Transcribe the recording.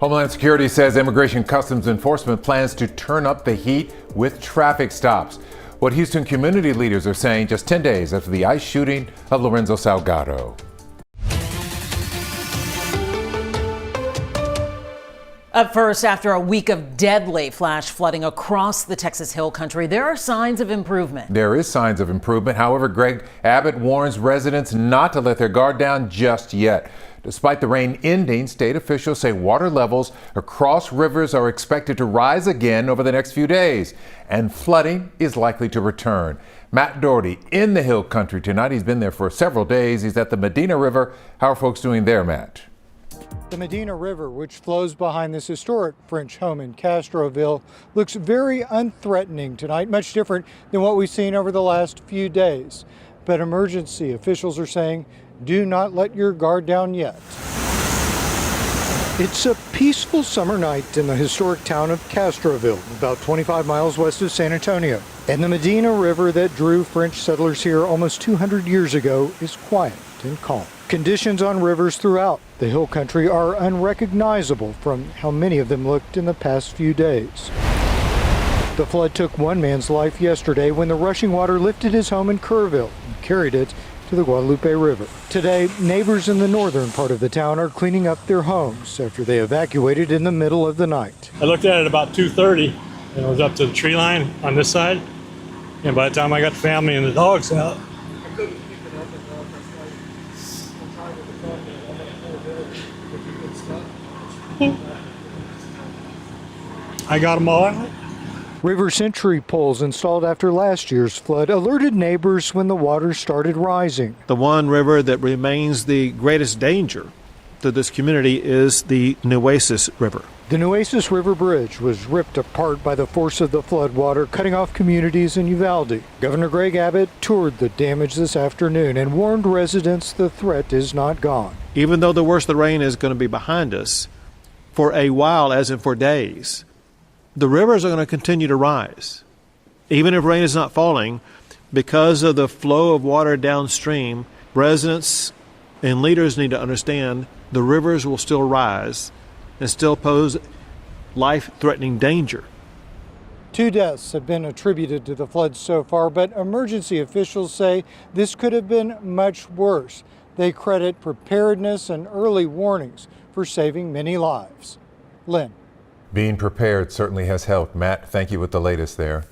Homeland Security says Immigration Customs Enforcement plans to turn up the heat with traffic stops. What Houston community leaders are saying just 10 days after the ICE shooting of Lorenzo Salgado. Up first, after a week of deadly flash flooding across the Texas Hill Country, there are signs of improvement. There is signs of improvement. However, Greg Abbott warns residents not to let their guard down just yet. Despite the rain ending, state officials say water levels across rivers are expected to rise again over the next few days, and flooding is likely to return. Matt Doherty in the Hill Country tonight. He's been there for several days. He's at the Medina River. How are folks doing there, Matt? The Medina River, which flows behind this historic French home in Castroville, looks very unthreatening tonight, much different than what we've seen over the last few days. But emergency officials are saying, do not let your guard down yet. It's a peaceful summer night in the historic town of Castroville, about 25 miles west of San Antonio. And the Medina River that drew French settlers here almost 200 years ago is quiet and calm. Conditions on rivers throughout the Hill Country are unrecognizable from how many of them looked in the past few days. The flood took one man's life yesterday when the rushing water lifted his home in Kerrville and carried it to the Guadalupe River. Today, neighbors in the northern part of the town are cleaning up their homes after they evacuated in the middle of the night. I looked at it about 2:30 and it was up to the tree line on this side. And by the time I got the family and the dogs out, I got them all out. River Sentry poles installed after last year's flood alerted neighbors when the water started rising. The one river that remains the greatest danger to this community is the Nueces River. The Nueces River Bridge was ripped apart by the force of the flood water, cutting off communities in Uvalde. Governor Greg Abbott toured the damage this afternoon and warned residents the threat is not gone. Even though the worst of the rain is going to be behind us, for a while, as in for days, the rivers are going to continue to rise. Even if rain is not falling, because of the flow of water downstream, residents and leaders need to understand the rivers will still rise and still pose life-threatening danger. 2 deaths have been attributed to the floods so far, but emergency officials say this could have been much worse. They credit preparedness and early warnings for saving many lives. Lynn. Being prepared certainly has helped. Matt, thank you with the latest there.